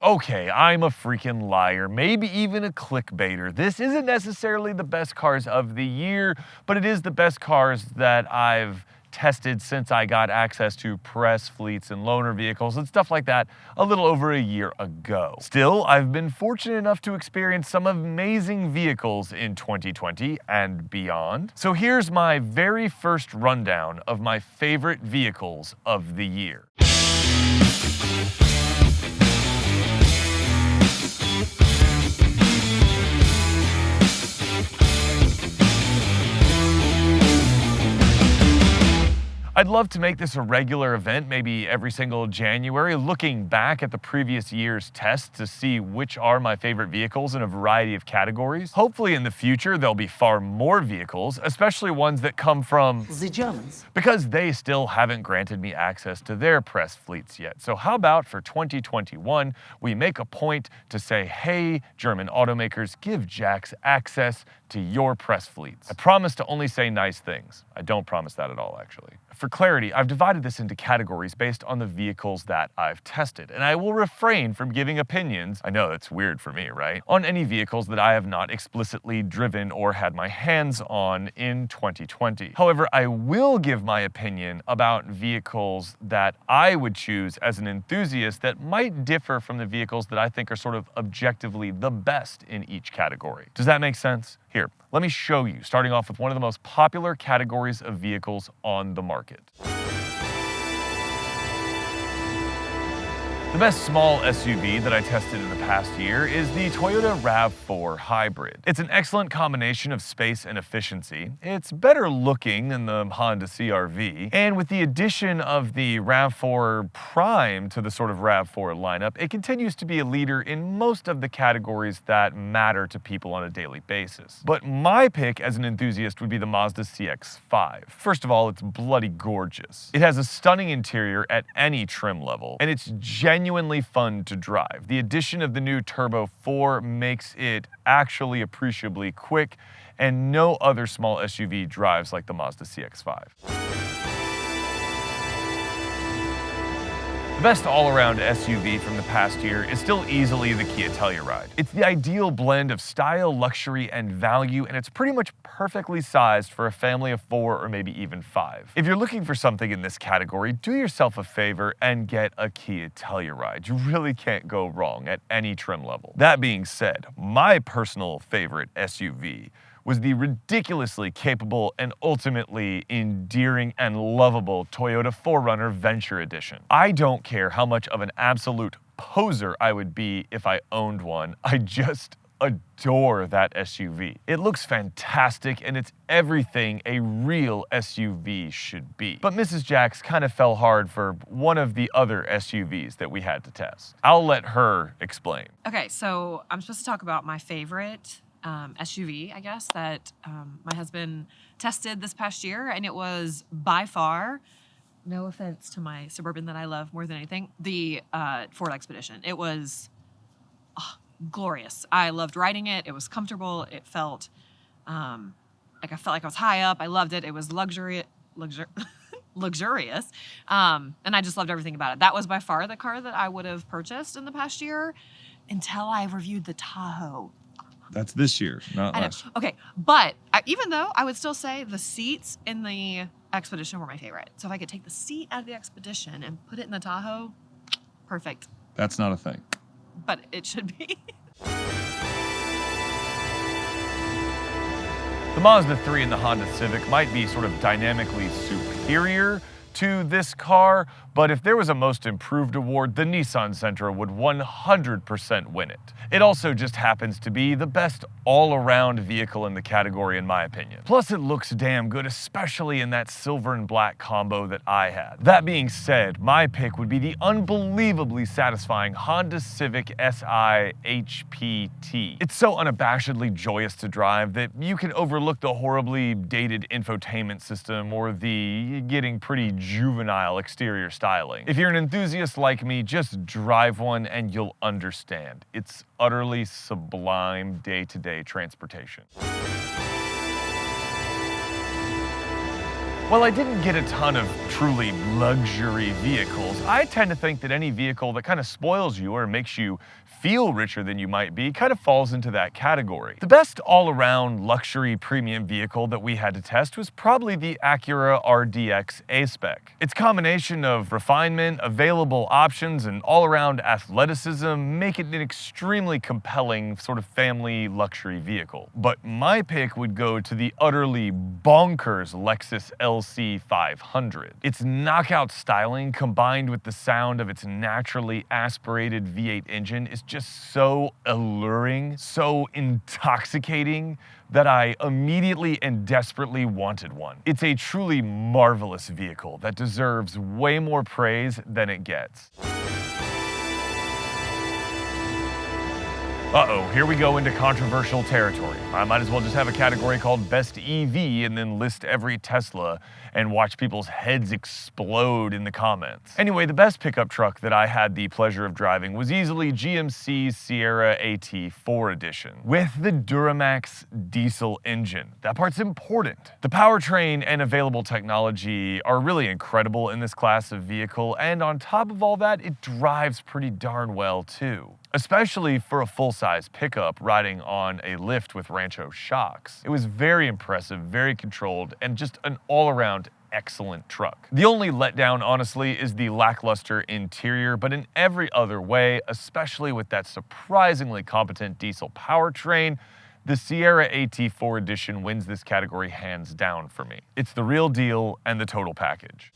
Okay, I'm a freaking liar, maybe even a clickbaiter. This isn't necessarily the best cars of the year, but it is the best cars that I've tested since I got access to press fleets and loaner vehicles and stuff like that a little over a year ago. Still, I've been fortunate enough to experience some amazing vehicles in 2020 and beyond. So here's my very first rundown of my favorite vehicles of the year. I'd love to make this a regular event, maybe every single January, looking back at the previous year's tests to see which are my favorite vehicles in a variety of categories. Hopefully in the future, there'll be far more vehicles, especially ones that come from the Germans, because they still haven't granted me access to their press fleets yet. So how about for 2021, we make a point to say, hey, German automakers, give Jax access to your press fleets. I promise to only say nice things. I don't promise that at all, actually. For clarity, I've divided this into categories based on the vehicles that I've tested, and I will refrain from giving opinions, I know that's weird for me, right, on any vehicles that I have not explicitly driven or had my hands on in 2020. However, I will give my opinion about vehicles that I would choose as an enthusiast that might differ from the vehicles that I think are sort of objectively the best in each category. Does that make sense? Here, let me show you, starting off with one of the most popular categories of vehicles on the market. The best small SUV that I tested in the past year is the Toyota RAV4 Hybrid. It's an excellent combination of space and efficiency. It's better looking than the Honda CR-V, and with the addition of the RAV4 Prime to the sort of RAV4 lineup, it continues to be a leader in most of the categories that matter to people on a daily basis. But my pick as an enthusiast would be the Mazda CX-5. First of all, it's bloody gorgeous. It has a stunning interior at any trim level, and it's genuinely fun to drive. The addition of the new Turbo 4 makes it actually appreciably quick, and no other small SUV drives like the Mazda CX-5. The best all-around SUV from the past year is still easily the Kia Telluride. It's the ideal blend of style, luxury, and value, and it's pretty much perfectly sized for a family of 4 or maybe even 5. If you're looking for something in this category, do yourself a favor and get a Kia Telluride. You really can't go wrong at any trim level. That being said, my personal favorite SUV was the ridiculously capable and ultimately endearing and lovable Toyota 4Runner Venture Edition. I don't care how much of an absolute poser I would be if I owned one. I just adore that SUV. It looks fantastic and it's everything a real SUV should be. But Mrs. Jax kind of fell hard for one of the other SUVs that we had to test. I'll let her explain. Okay, so I'm supposed to talk about my favorite SUV, I guess, that my husband tested this past year, and it was by far, no offense to my Suburban that I love more than anything, the Ford Expedition. It was glorious. I loved riding it. It was comfortable. It felt like I was high up. I loved it. It was luxurious. And I just loved everything about it. That was by far the car that I would have purchased in the past year until I reviewed the Tahoe. That's this year, not last year. Okay, but even though I would still say the seats in the Expedition were my favorite. So if I could take the seat out of the Expedition and put it in the Tahoe, perfect. That's not a thing. But it should be. The Mazda 3 and the Honda Civic might be sort of dynamically superior to this car, but if there was a most improved award, the Nissan Sentra would 100% win it. It also just happens to be the best all-around vehicle in the category in my opinion. Plus it looks damn good, especially in that silver and black combo that I had. That being said, my pick would be the unbelievably satisfying Honda Civic Si HPT. It's so unabashedly joyous to drive that you can overlook the horribly dated infotainment system or the getting pretty juvenile exterior styling. If you're an enthusiast like me, just drive one and you'll understand. It's utterly sublime day-to-day transportation. While I didn't get a ton of truly luxury vehicles, I tend to think that any vehicle that kind of spoils you or makes you feel richer than you might be kind of falls into that category. The best all-around luxury premium vehicle that we had to test was probably the Acura RDX A-Spec. Its combination of refinement, available options, and all-around athleticism make it an extremely compelling sort of family luxury vehicle. But my pick would go to the utterly bonkers Lexus LC 500. Its knockout styling combined with the sound of its naturally aspirated V8 engine is just so alluring, so intoxicating that I immediately and desperately wanted one. It's a truly marvelous vehicle that deserves way more praise than it gets. Uh-oh, here we go into controversial territory. I might as well just have a category called Best EV and then list every Tesla and watch people's heads explode in the comments. Anyway, the best pickup truck that I had the pleasure of driving was easily GMC's Sierra AT4 Edition with the Duramax diesel engine. That part's important. The powertrain and available technology are really incredible in this class of vehicle, and on top of all that, it drives pretty darn well too. Especially for a full-size pickup riding on a lift with Rancho shocks. It was very impressive, very controlled, and just an all-around excellent truck. The only letdown, honestly, is the lackluster interior, but in every other way, especially with that surprisingly competent diesel powertrain, the Sierra AT4 Edition wins this category hands down for me. It's the real deal and the total package.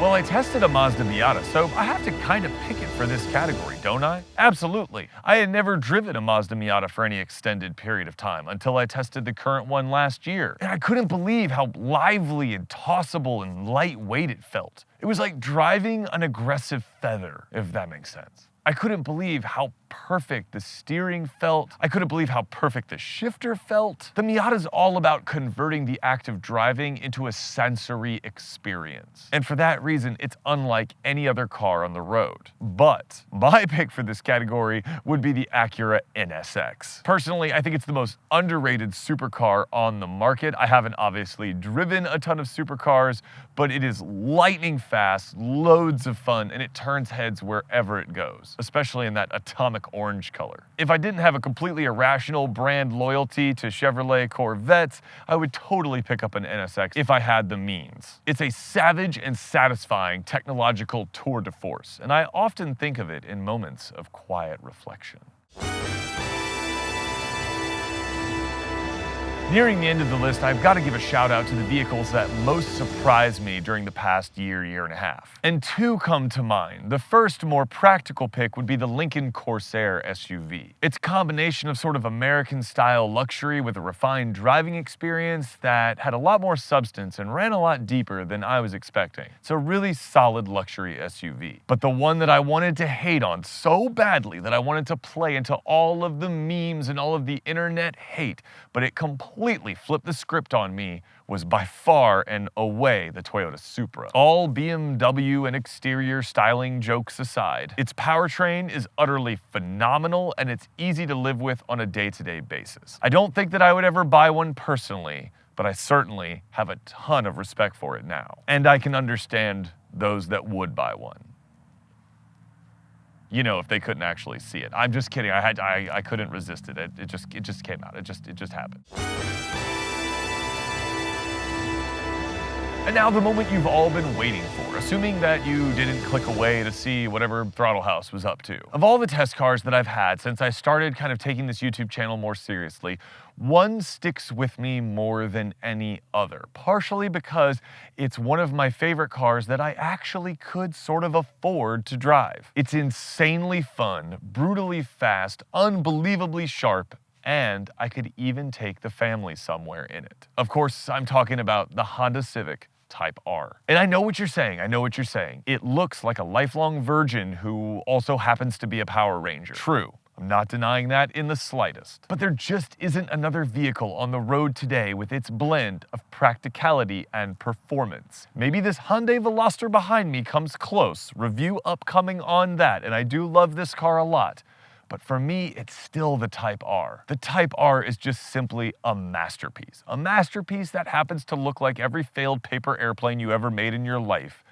Well, I tested a Mazda Miata, so I have to kind of pick it for this category, don't I? Absolutely. I had never driven a Mazda Miata for any extended period of time until I tested the current one last year. And I couldn't believe how lively and tossable and lightweight it felt. It was like driving an aggressive feather, if that makes sense. I couldn't believe how perfect the steering felt. I couldn't believe how perfect the shifter felt. The Miata's all about converting the act of driving into a sensory experience. And for that reason, it's unlike any other car on the road. But my pick for this category would be the Acura NSX. Personally, I think it's the most underrated supercar on the market. I haven't obviously driven a ton of supercars, but it is lightning fast, loads of fun, and it turns heads wherever it goes, especially in that atomic orange color. If I didn't have a completely irrational brand loyalty to Chevrolet Corvettes, I would totally pick up an NSX if I had the means. It's a savage and satisfying technological tour de force, and I often think of it in moments of quiet reflection. Nearing the end of the list, I've got to give a shout out to the vehicles that most surprised me during the past year and a half. And two come to mind. The first, more practical pick would be the Lincoln Corsair SUV. Its combination of sort of American-style luxury with a refined driving experience that had a lot more substance and ran a lot deeper than I was expecting. It's a really solid luxury SUV. But the one that I wanted to hate on so badly that I wanted to play into all of the memes and all of the internet hate, but it completely flipped the script on me, was by far and away the Toyota Supra. All BMW and exterior styling jokes aside, its powertrain is utterly phenomenal and it's easy to live with on a day-to-day basis. I don't think that I would ever buy one personally, but I certainly have a ton of respect for it now. And I can understand those that would buy one. You know, if they couldn't actually see it. I'm just kidding. I couldn't resist it. It just came out. It just happened. And now the moment you've all been waiting for, assuming that you didn't click away to see whatever Throttle House was up to. Of all the test cars that I've had since I started kind of taking this YouTube channel more seriously, one sticks with me more than any other, partially because it's one of my favorite cars that I actually could sort of afford to drive. It's insanely fun, brutally fast, unbelievably sharp, and I could even take the family somewhere in it. Of course, I'm talking about the Honda Civic Type R. And I know what you're saying. It looks like a lifelong virgin who also happens to be a Power Ranger. True. I'm not denying that in the slightest. But there just isn't another vehicle on the road today with its blend of practicality and performance. Maybe this Hyundai Veloster behind me comes close. Review upcoming on that, and I do love this car a lot. but for me, it's still the Type R. The Type R is just simply a masterpiece. A masterpiece that happens to look like every failed paper airplane you ever made in your life,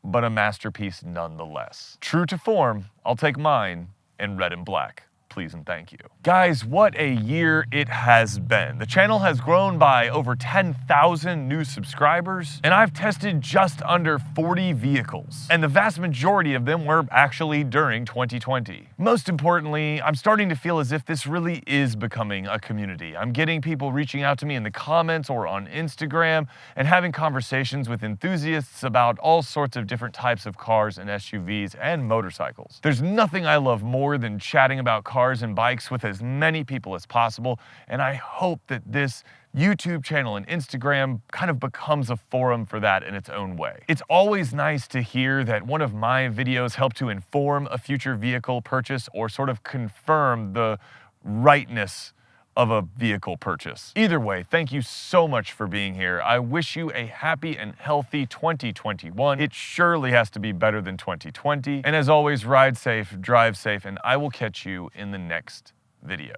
but a masterpiece nonetheless. True to form, I'll take mine in red and black. Please and thank you. Guys, what a year it has been. The channel has grown by over 10,000 new subscribers, and I've tested just under 40 vehicles, and the vast majority of them were actually during 2020. Most importantly, I'm starting to feel as if this really is becoming a community. I'm getting people reaching out to me in the comments or on Instagram and having conversations with enthusiasts about all sorts of different types of cars and SUVs and motorcycles. There's nothing I love more than chatting about cars and bikes with as many people as possible, and I hope that this YouTube channel and Instagram kind of becomes a forum for that in its own way. It's always nice to hear that one of my videos helped to inform a future vehicle purchase or sort of confirm the rightness of a vehicle purchase. Either way, thank you so much for being here. I wish you a happy and healthy 2021. It surely has to be better than 2020. And as always, ride safe, drive safe, and I will catch you in the next video.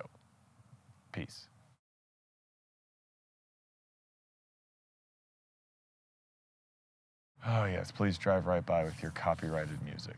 Peace. Oh yes, please drive right by with your copyrighted music.